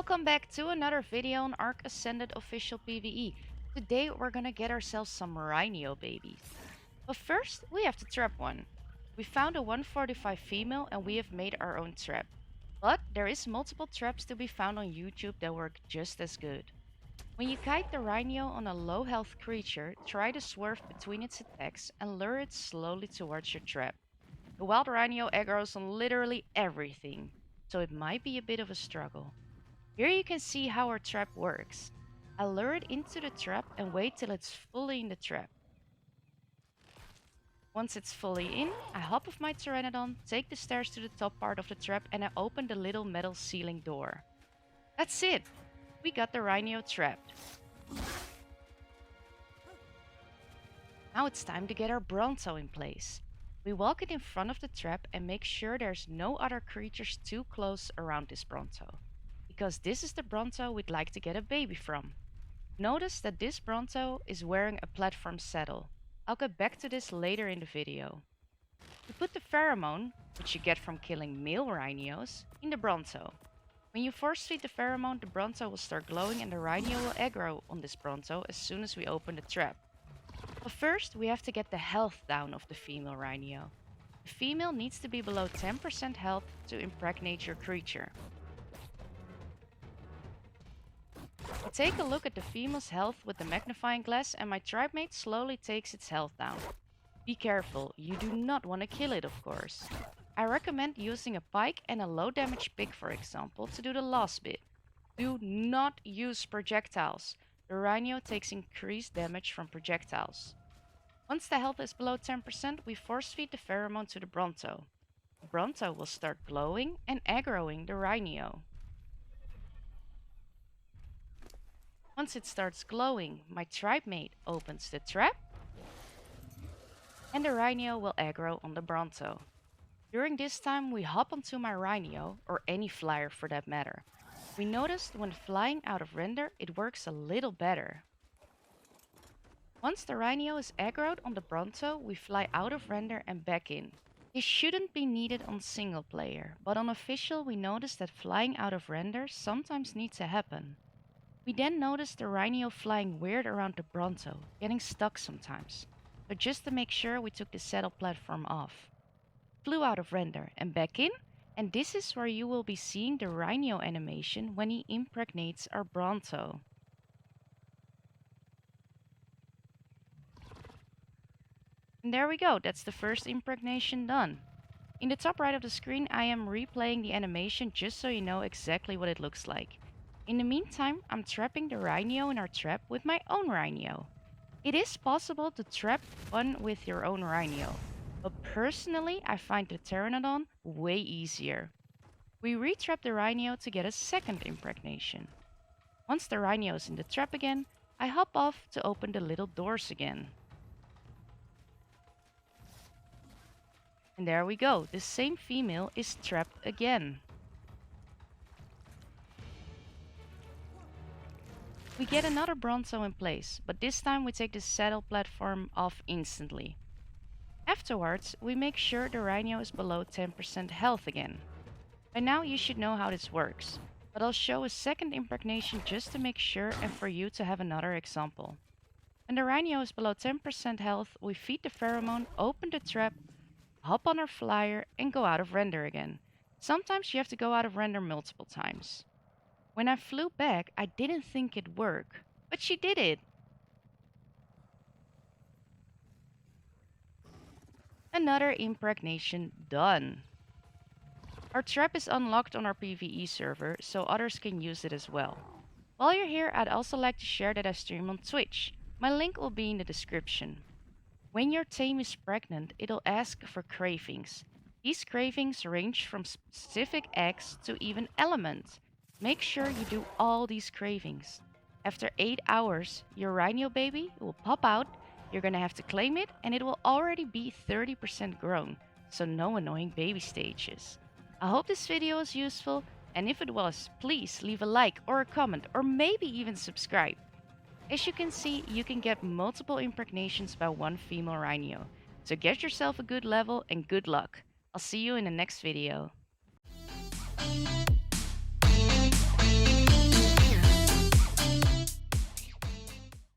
Welcome back to another video on Arc Ascended official PvE. Today we're gonna get ourselves some Rhynio babies. But first, we have to trap one. We found a 145 female and we have made our own trap. But there is multiple traps to be found on YouTube that work just as good. When you kite the Rhynio on a low health creature, try to swerve between its attacks and lure it slowly towards your trap. The wild Rhynio aggroes on literally everything, so it might be a bit of a struggle. Here you can see how our trap works. I lure it into the trap and wait till it's fully in the trap. Once it's fully in, I hop off my Pteranodon, take the stairs to the top part of the trap and I open the little metal ceiling door. That's it! We got the Rhynio trapped. Now it's time to get our Bronto in place. We walk it in front of the trap and make sure there's no other creatures too close around this Bronto, because this is the Bronto we'd like to get a baby from. Notice that this Bronto is wearing a platform saddle. I'll get back to this later in the video. We put the pheromone, which you get from killing male Rhynios, in the Bronto. When you force feed the pheromone, the Bronto will start glowing and the Rhynio will aggro on this Bronto as soon as we open the trap. But first, we have to get the health down of the female Rhynio. The female needs to be below 10% health to impregnate your creature. I take a look at the female's health with the magnifying glass and my tribe mate slowly takes its health down. Be careful, you do not want to kill it of course. I recommend using a pike and a low damage pick for example to do the last bit. Do not use projectiles. The Rhynio takes increased damage from projectiles. Once the health is below 10%, we force feed the pheromone to the Bronto. The Bronto will start glowing and aggroing the Rhynio. Once it starts glowing, my tribe mate opens the trap and the Rhynio will aggro on the Bronto. During this time we hop onto my Rhynio, or any flyer for that matter. We noticed when flying out of render it works a little better. Once the Rhynio is aggroed on the Bronto, we fly out of render and back in. This shouldn't be needed on single player, but on official we noticed that flying out of render sometimes needs to happen. We then noticed the Rhynio flying weird around the Bronto, getting stuck sometimes. So just to make sure we took the saddle platform off. Flew out of render and back in, and this is where you will be seeing the Rhynio animation when he impregnates our Bronto. And there we go, that's the first impregnation done. In the top right of the screen I am replaying the animation just so you know exactly what it looks like. In the meantime, I'm trapping the Rhynio in our trap with my own Rhynio. It is possible to trap one with your own Rhynio, but personally I find the Pteranodon way easier. We retrap the Rhynio to get a second impregnation. Once the Rhynio is in the trap again, I hop off to open the little doors again. And there we go, the same female is trapped again. We get another Bronto in place, but this time we take the saddle platform off instantly. Afterwards, we make sure the Rhynio is below 10% health again. By now you should know how this works, but I'll show a second impregnation just to make sure and for you to have another example. When the Rhynio is below 10% health, we feed the pheromone, open the trap, hop on our flyer and go out of render again. Sometimes you have to go out of render multiple times. When I flew back, I didn't think it'd work, but she did it! Another impregnation done. Our trap is unlocked on our PVE server, so others can use it as well. While you're here, I'd also like to share that I stream on Twitch. My link will be in the description. When your tame is pregnant, it'll ask for cravings. These cravings range from specific eggs to even elements. Make sure you do all these cravings. After 8 hours, your Rhynio baby will pop out, you're gonna have to claim it, and it will already be 30% grown, so no annoying baby stages. I hope this video was useful, and if it was, please leave a like or a comment, or maybe even subscribe. As you can see, you can get multiple impregnations by one female Rhynio, so get yourself a good level and good luck. I'll see you in the next video.